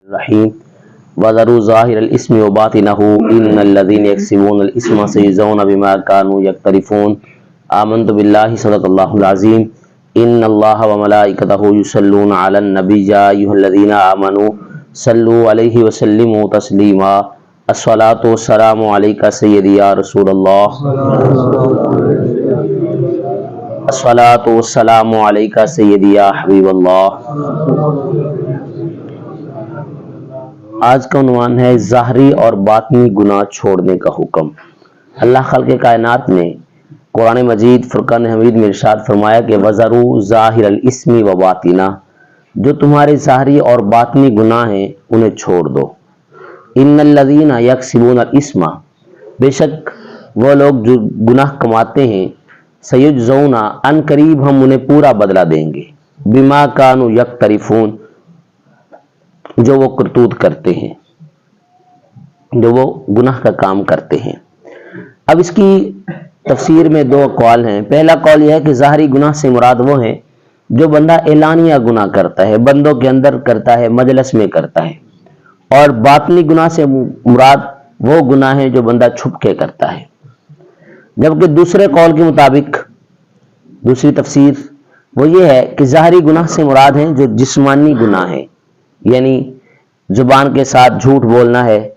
الرحیم وَذَرُوا ظَاهِرَ الْإِثْمِ وَبَاطِنَهُ إِنَّ الَّذِينَ يَكْسِبُونَ الْإِثْمَ سَيُجْزَوْنَ بِمَا كَانُوا يَقْتَرِفُونَ آمنت باللہ صدق اللہ العظیم ان اللہ وملائکتہ یصلون علی النبی یا ایھا الذین آمنوا صلوا علیہ وسلموا تسلیما الصلاۃ والسلام علیک سیدی یا رسول اللہ الصلاۃ والسلام علیک سیدی یا حبیب اللہ۔ آج کا عنوان ہے ظاہری اور باطنی گناہ چھوڑنے کا حکم۔ اللہ خالق کائنات نے قرآن مجید فرقان حمید میں ارشاد فرمایا کہ وَذَرُوا ظَاهِرَ الْإِثْمِ وَبَاطِنَهُ، جو تمہارے ظاہری اور باطنی گناہ ہیں انہیں چھوڑ دو۔ إِنَّ الَّذِينَ يَكْسِبُونَ الْإِثْمَ، بے شک وہ لوگ جو گناہ کماتے ہیں، سَيُجْزَوْنَ، ان قریب ہم انہیں پورا بدلہ دیں گے، بِمَا كَانُوا يَقْتَرِفُونَ، جو وہ کرتوت کرتے ہیں، جو وہ گناہ کا کام کرتے ہیں۔ اب اس کی تفسیر میں دو اقوال ہیں۔ پہلا قول یہ ہے کہ ظاہری گناہ سے مراد وہ ہیں جو بندہ اعلانیہ گناہ کرتا ہے، بندوں کے اندر کرتا ہے، مجلس میں کرتا ہے، اور باطنی گناہ سے مراد وہ گناہ ہیں جو بندہ چھپ کے کرتا ہے۔ جبکہ دوسرے قول کے مطابق دوسری تفسیر وہ یہ ہے کہ ظاہری گناہ سے مراد ہیں جو جسمانی گناہ ہیں، یعنی زبان کے ساتھ جھوٹ بولنا ہے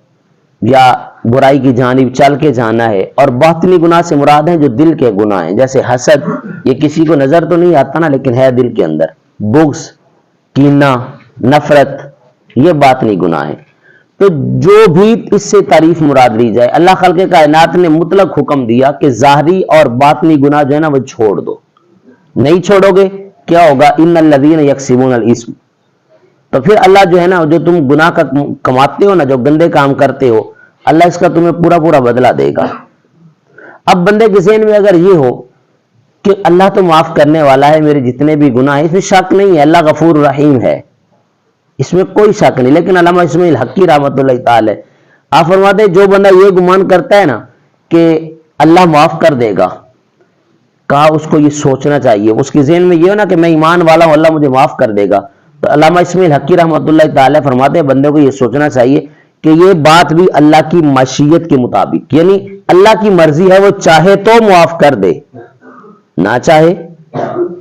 یا برائی کی جانب چل کے جانا ہے، اور باطنی گناہ سے مراد ہیں جو دل کے گناہ ہیں، جیسے حسد، یہ کسی کو نظر تو نہیں آتا نا لیکن ہے دل کے اندر، بغض، کینہ، نفرت، یہ باطنی گناہ ہیں۔ تو جو بھی اس سے تعریف مراد لی جائے، اللہ خالق کائنات نے مطلق حکم دیا کہ ظاہری اور باطنی گناہ جو ہے نا وہ چھوڑ دو۔ نہیں چھوڑو گے کیا ہوگا؟ ان الذین یکسبون الاسم، تو پھر اللہ جو ہے نا جو تم گناہ کا کماتے ہو نا، جو گندے کام کرتے ہو، اللہ اس کا تمہیں پورا پورا بدلہ دے گا۔ اب بندے کے ذہن میں اگر یہ ہو کہ اللہ تو معاف کرنے والا ہے، میرے جتنے بھی گناہ ہیں اس میں شک نہیں ہے، اللہ غفور رحیم ہے، اس میں کوئی شک نہیں، لیکن علامہ اسماعیل حقی رحمۃ اللہ تعالی آپ فرماتے ہیں جو بندہ یہ گمان کرتا ہے نا کہ اللہ معاف کر دے گا، کہا اس کو یہ سوچنا چاہیے، اس کے ذہن میں یہ ہو نا کہ میں ایمان والا ہوں، اللہ مجھے معاف کر دے گا، تو علامہ اسماعیل حقی رحمۃ اللہ تعالی فرماتے ہیں بندے کو یہ سوچنا چاہیے کہ یہ بات بھی اللہ کی مشیت کے مطابق، یعنی اللہ کی مرضی ہے، وہ چاہے تو معاف کر دے، نہ چاہے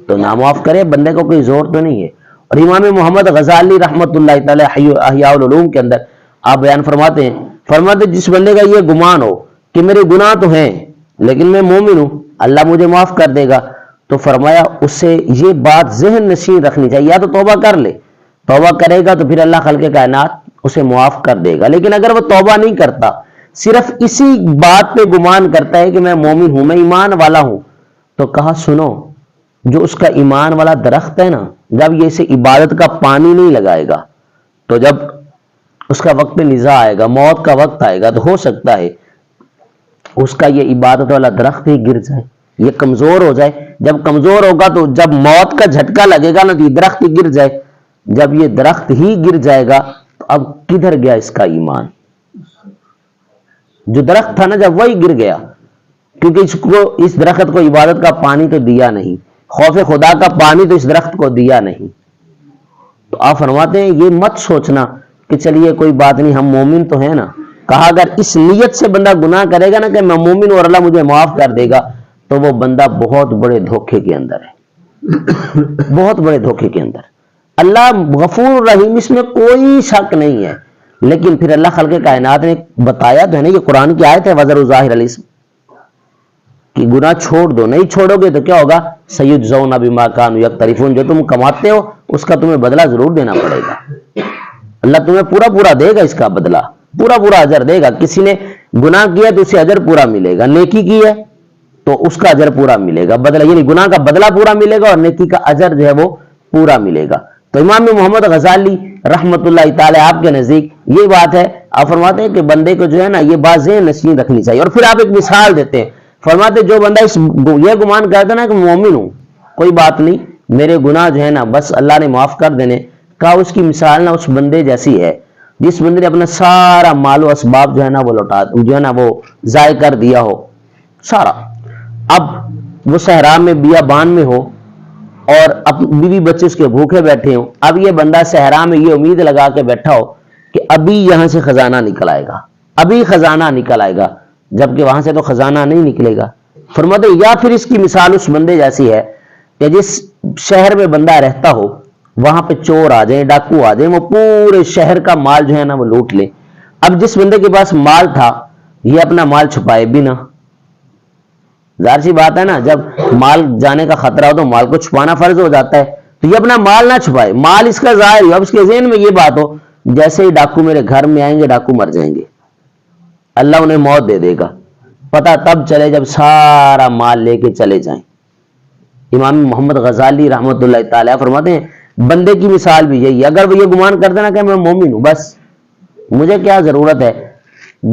تو نہ معاف کرے، بندے کو کوئی زور تو نہیں ہے۔ اور امام محمد غزالی رحمۃ اللہ تعالی احیاء العلوم کے اندر آپ بیان فرماتے ہیں جس بندے کا یہ گمان ہو کہ میرے گناہ تو ہیں لیکن میں مومن ہوں، اللہ مجھے معاف کر دے گا، تو فرمایا اس سے یہ بات ذہن نشین رکھنی چاہیے، یا تو توبہ کر لے، توبہ کرے گا تو پھر اللہ خالق کائنات اسے معاف کر دے گا، لیکن اگر وہ توبہ نہیں کرتا، صرف اسی بات پہ گمان کرتا ہے کہ میں مومن ہوں، میں ایمان والا ہوں، تو کہا سنو، جو اس کا ایمان والا درخت ہے نا، جب یہ اسے عبادت کا پانی نہیں لگائے گا تو جب اس کا وقت نزاع آئے گا، موت کا وقت آئے گا، تو ہو سکتا ہے اس کا یہ عبادت والا درخت ہی گر جائے، یہ کمزور ہو جائے، جب کمزور ہوگا تو جب موت کا جھٹکا لگے گا نا تو یہ درخت ہی گر جائے، جب یہ درخت ہی گر جائے گا تو اب کدھر گیا اس کا ایمان؟ جو درخت تھا نا جب وہی گر گیا، کیونکہ اس درخت کو عبادت کا پانی تو دیا نہیں، خوف خدا کا پانی تو اس درخت کو دیا نہیں۔ تو آپ فرماتے ہیں یہ مت سوچنا کہ چلیے کوئی بات نہیں ہم مومن تو ہیں نا، کہا اگر اس نیت سے بندہ گناہ کرے گا نا کہ میں مومن ہوں اور اللہ مجھے معاف کر دے گا، تو وہ بندہ بہت بڑے دھوکے کے اندر ہے، بہت بڑے دھوکے کے اندر۔ اللہ غفور رحیم، اس میں کوئی شک نہیں ہے، لیکن پھر اللہ خالق کائنات نے بتایا تو ہے نا، یہ قرآن کی آیت ہے وَذَرُوا ظَاهِرَ الْإِثْمِ، کہ گناہ چھوڑ دو، نہیں چھوڑو گے تو کیا ہوگا؟ سَيُجْزَوْنَ بِمَا كَانُوا يَقْتَرِفُونَ، جو تم کماتے ہو اس کا تمہیں بدلہ ضرور دینا پڑے گا، اللہ تمہیں پورا پورا دے گا، اس کا بدلہ پورا پورا اجر دے گا۔ کسی نے گناہ کیا تو اسے اجر پورا ملے گا، نیکی کی ہے تو اس کا اجر پورا ملے گا، بدلہ یعنی گناہ کا بدلہ پورا ملے گا اور نیکی کا اجر جو ہے وہ پورا ملے گا۔ تو امام محمد غزالی رحمۃ اللہ تعالی آپ کے نزدیک یہ بات ہے، آپ فرماتے ہیں کہ بندے کو جو ہے نا یہ بات ذہن نشین رکھنی چاہیے، اور پھر آپ ایک مثال دیتے ہیں، فرماتے جو بندہ یہ گمان کرتا نا کہ مومن ہوں، کوئی بات نہیں میرے گناہ جو ہے نا بس اللہ نے معاف کر دینے، کہا اس کی مثال نا اس بندے جیسی ہے جس بندے نے اپنا سارا مال و اسباب جو ہے نا وہ لوٹا جو ہے نا وہ ضائع کر دیا ہو سارا، اب وہ صحرا میں بیابان میں ہو اور بیوی بچے اس کے بھوکے بیٹھے ہوں، اب یہ بندہ صحرا میں یہ امید لگا کے بیٹھا ہو کہ ابھی یہاں سے خزانہ نکل آئے گا، ابھی خزانہ نکل آئے گا، جبکہ وہاں سے تو خزانہ نہیں نکلے گا۔ فرماتے یا پھر اس کی مثال اس بندے جیسی ہے کہ جس شہر میں بندہ رہتا ہو وہاں پہ چور آ جائیں، ڈاکو آ جائیں، وہ پورے شہر کا مال جو ہے نا وہ لوٹ لے۔ اب جس بندے کے پاس مال تھا یہ اپنا مال چھپائے بھی نہ، ظاہر سی بات ہے نا، جب مال جانے کا خطرہ ہو تو مال کو چھپانا فرض ہو جاتا ہے، تو یہ اپنا مال نہ چھپائے، مال اس کا ظاہر ہو۔ اب اس کے ذہن میں یہ بات ہو جیسے ہی ڈاکو میرے گھر میں آئیں گے ڈاکو مر جائیں گے، اللہ انہیں موت دے دے گا، پتہ تب چلے جب سارا مال لے کے چلے جائیں۔ امام محمد غزالی رحمۃ اللہ تعالیٰ فرماتے ہیں بندے کی مثال بھی یہی ہے، اگر وہ یہ گمان کرتے نا کہ میں مومن ہوں، بس مجھے کیا ضرورت ہے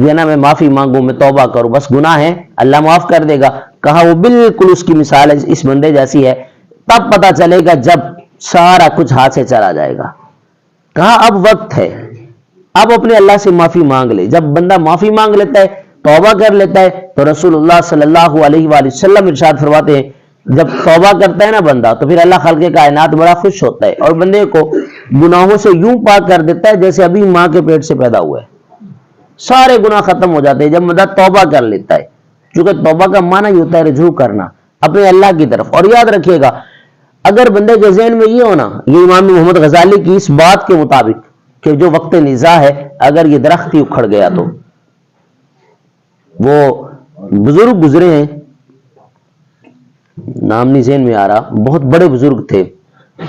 یہ نا میں معافی مانگوں، میں توبہ کروں، بس گناہ ہے اللہ معاف کر دے گا، کہا وہ بالکل اس کی مثال اس بندے جیسی ہے، تب پتہ چلے گا جب سارا کچھ ہاتھ سے چلا جائے گا۔ کہا اب وقت ہے، اب اپنے اللہ سے معافی مانگ لے۔ جب بندہ معافی مانگ لیتا ہے، توبہ کر لیتا ہے، تو رسول اللہ صلی اللہ علیہ وآلہ وسلم ارشاد فرماتے ہیں جب توبہ کرتا ہے نا بندہ تو پھر اللہ خالق کائنات بڑا خوش ہوتا ہے اور بندے کو گناہوں سے یوں پاک کر دیتا ہے جیسے ابھی ماں کے پیٹ سے پیدا ہوا ہے، سارے گناہ ختم ہو جاتے ہیں جب بندہ توبہ کر لیتا ہے، کیونکہ توبہ کا معنی ہی ہوتا ہے رجوع کرنا اپنے اللہ کی طرف۔ اور یاد رکھیے گا اگر بندے کے ذہن میں یہ ہونا، یہ امام محمد غزالی کی اس بات کے مطابق کہ جو وقت نزاع ہے اگر یہ درخت ہی اکھڑ گیا تو، وہ بزرگ گزرے ہیں، نام نہیں ذہن میں آ رہا، بہت بڑے بزرگ تھے،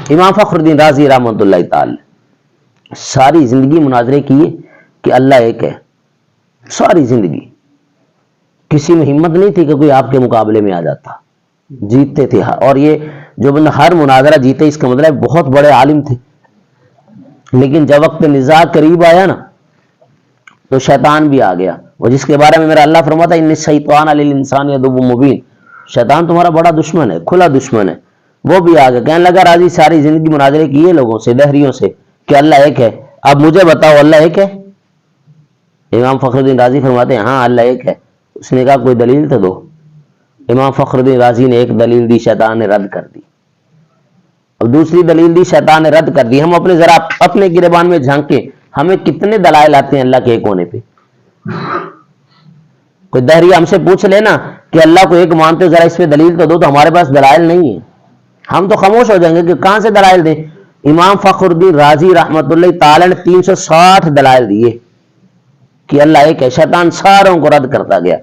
امام فخر الدین رازی رحمۃ اللہ تعالی، ساری زندگی مناظرے کیے کہ اللہ ایک ہے، ساری زندگی کسی میں ہمت نہیں تھی کہ کوئی آپ کے مقابلے میں آ جاتا، جیتتے تھے۔ اور یہ جو بندہ ہر مناظرہ جیتے اس کا مطلب بہت بڑے عالم تھے، لیکن جب وقت نزاع قریب آیا نا تو شیطان بھی آ گیا، وہ جس کے بارے میں میرا اللہ فرماتا ہے ان الشیطان للانسان عدو مبین، شیطان تمہارا بڑا دشمن ہے، کھلا دشمن ہے، وہ بھی آ گیا، کہنے لگا راضی ساری زندگی مناظرے کیے لوگوں سے، دہریوں سے کہ اللہ ایک ہے، اب مجھے بتاؤ اللہ ایک ہے؟ امام فخر الدین رازی فرماتے ہیں ہاں اللہ ایک ہے۔ اس نے کہا کوئی دلیل تو دو۔ امام فخر الدین رازی نے ایک دلیل دی، شیطان نے رد کر دی، اور دوسری دلیل دی، شیطان نے رد کر دی۔ ہم اپنے ذرا اپنے گریبان میں جھانکیں، ہمیں کتنے دلائل آتے ہیں اللہ کے ایک ہونے پہ؟ کوئی دہری ہم سے پوچھ لینا کہ اللہ کو ایک مانتے ہو ذرا اس پہ دلیل تو دو، تو ہمارے پاس دلائل نہیں ہے، ہم تو خاموش ہو جائیں گے کہ کہاں سے دلائل دیں۔ امام فخر الدین رازی رحمۃ اللہ تعالی نے 360 دلائل دیے کہ اللہ ایک ہے، شیطان ساروں کو رد کرتا گیا۔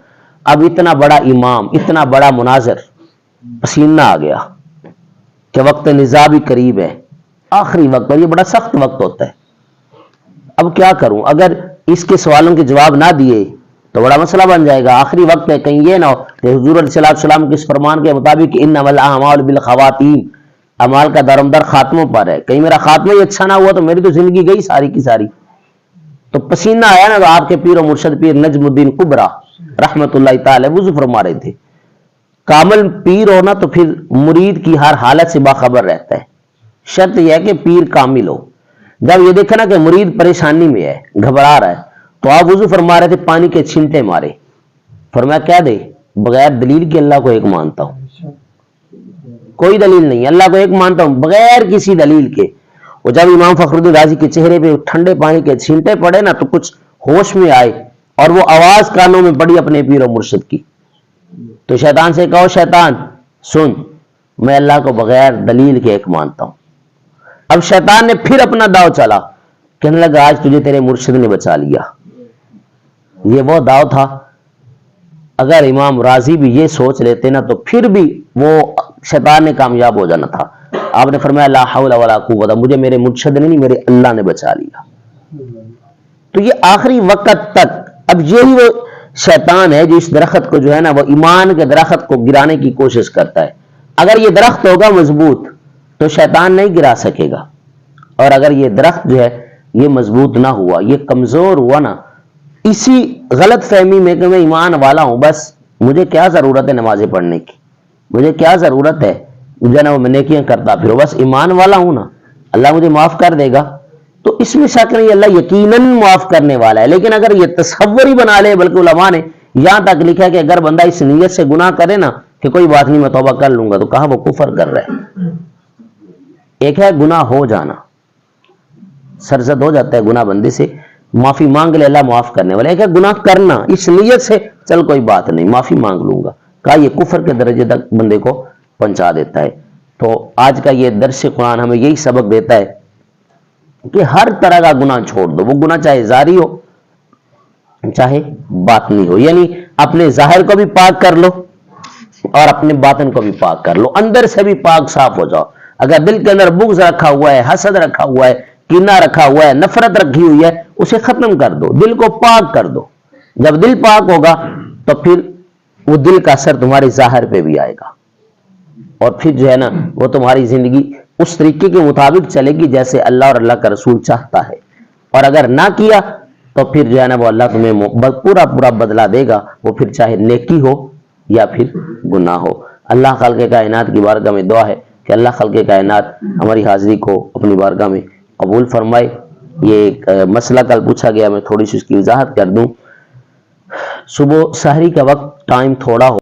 اب اتنا بڑا امام، اتنا بڑا مناظر، پسینہ آ گیا کہ وقت نزاع بھی قریب ہے، آخری وقت، اور یہ بڑا سخت وقت ہوتا ہے۔ اب کیا کروں؟ اگر اس کے سوالوں کے جواب نہ دیے تو بڑا مسئلہ بن جائے گا، آخری وقت ہے، کہیں یہ نہ ہو کہ حضور علیہ السلام کے اس فرمان کے مطابق انما الاعمال بالخواتیم، اعمال کا دارمدار خاتموں پر ہے، کہیں میرا خاتمہ ہی اچھا نہ ہوا تو میری تو زندگی گئی ساری کی ساری۔ تو پسینہ آیا نا، تو آپ کے پیر و مرشد پیر نجم الدین کبرا رحمت اللہ تعالی وضو فرما رہے تھے، کامل پیر ہونا تو پھر مرید کی ہر حالت سے باخبر رہتا ہے، شرط یہ ہے کہ پیر کامل ہو۔ جب یہ دیکھا نا کہ مرید پریشانی میں ہے، گھبرا رہا ہے، تو آپ وضو فرما رہے تھے، پانی کے چھینٹے مارے، فرمایا کیا دے؟ بغیر دلیل کے اللہ کو ایک مانتا ہوں، کوئی دلیل نہیں، اللہ کو ایک مانتا ہوں بغیر کسی دلیل کے۔ اور جب امام فخر الدین رازی کے چہرے پہ ٹھنڈے پانی کے چھینٹے پڑے نا تو کچھ ہوش میں آئے، اور وہ آواز کانوں میں پڑی اپنے پیر و مرشد کی، تو شیطان سے کہو شیطان سن، میں اللہ کو بغیر دلیل کے ایک مانتا ہوں۔ اب شیطان نے پھر اپنا داؤ چلا، کہنے لگا آج تجھے تیرے مرشد نے بچا لیا۔ یہ وہ داؤ تھا، اگر امام راضی بھی یہ سوچ لیتے نا تو پھر بھی وہ شیطان نے کامیاب ہو جانا تھا۔ آپ نے فرمایا لا حول ولا قوت، مجھے میرے مرشد نے نہیں، میرے اللہ نے بچا لیا۔ تو یہ آخری وقت تک، اب یہی وہ شیطان ہے جو اس درخت کو جو ہے نا وہ ایمان کے درخت کو گرانے کی کوشش کرتا ہے۔ اگر یہ درخت ہوگا مضبوط تو شیطان نہیں گرا سکے گا، اور اگر یہ درخت جو ہے یہ مضبوط نہ ہوا، یہ کمزور ہوا نا، اسی غلط فہمی میں کہ میں ایمان والا ہوں، بس مجھے کیا ضرورت ہے نمازیں پڑھنے کی، مجھے کیا ضرورت ہے جو نا وہ نیکیاں کرتا پھرو، بس ایمان والا ہوں نا، اللہ مجھے معاف کر دے گا، تو اس میں شک نہیں، اللہ یقیناً معاف کرنے والا ہے۔ لیکن اگر یہ تصور ہی بنا لے، بلکہ علماء نے یہاں تک لکھا ہے کہ اگر بندہ اس نیت سے گناہ کرے نا کہ کوئی بات نہیں میں توبہ کر لوں گا، تو کہا وہ کفر کر رہا ہے۔ ایک ہے گناہ ہو جانا، سرزد ہو جاتا ہے گناہ بندے سے، معافی مانگ لے، اللہ معاف کرنے والا ہے۔ کہ گناہ کرنا اس نیت سے چل کوئی بات نہیں، معافی مانگ لوں گا، کہا یہ کفر کے درجے تک بندے کو پہنچا دیتا ہے۔ تو آج کا یہ درس قرآن ہمیں یہی سبق دیتا ہے کہ ہر طرح کا گناہ چھوڑ دو، وہ گناہ چاہے ظاہری ہو چاہے باطنی ہو، یعنی اپنے ظاہر کو بھی پاک کر لو اور اپنے باطن کو بھی پاک کر لو، اندر سے بھی پاک صاف ہو جاؤ۔ اگر دل کے اندر بغض رکھا ہوا ہے، حسد رکھا ہوا ہے، کینہ رکھا ہوا ہے، نفرت رکھی ہوئی ہے، اسے ختم کر دو، دل کو پاک کر دو۔ جب دل پاک ہوگا تو پھر وہ دل کا اثر تمہارے ظاہر پہ بھی آئے گا، اور پھر جو ہے نا وہ تمہاری زندگی اس طریقے کے مطابق چلے گی جیسے اللہ اور اللہ کا رسول چاہتا ہے۔ اور اگر نہ کیا تو پھر جو ہے نا وہ اللہ تمہیں پورا پورا بدلہ دے گا، وہ پھر چاہے نیکی ہو یا پھر گناہ ہو۔ اللہ خالق کائنات کی بارگاہ میں دعا ہے کہ اللہ خالق کائنات ہماری حاضری کو اپنی بارگاہ میں قبول فرمائے۔ یہ ایک مسئلہ کل پوچھا گیا، میں تھوڑی سی اس کی وضاحت کر دوں۔ صبح سحری کا وقت ٹائم تھوڑا ہو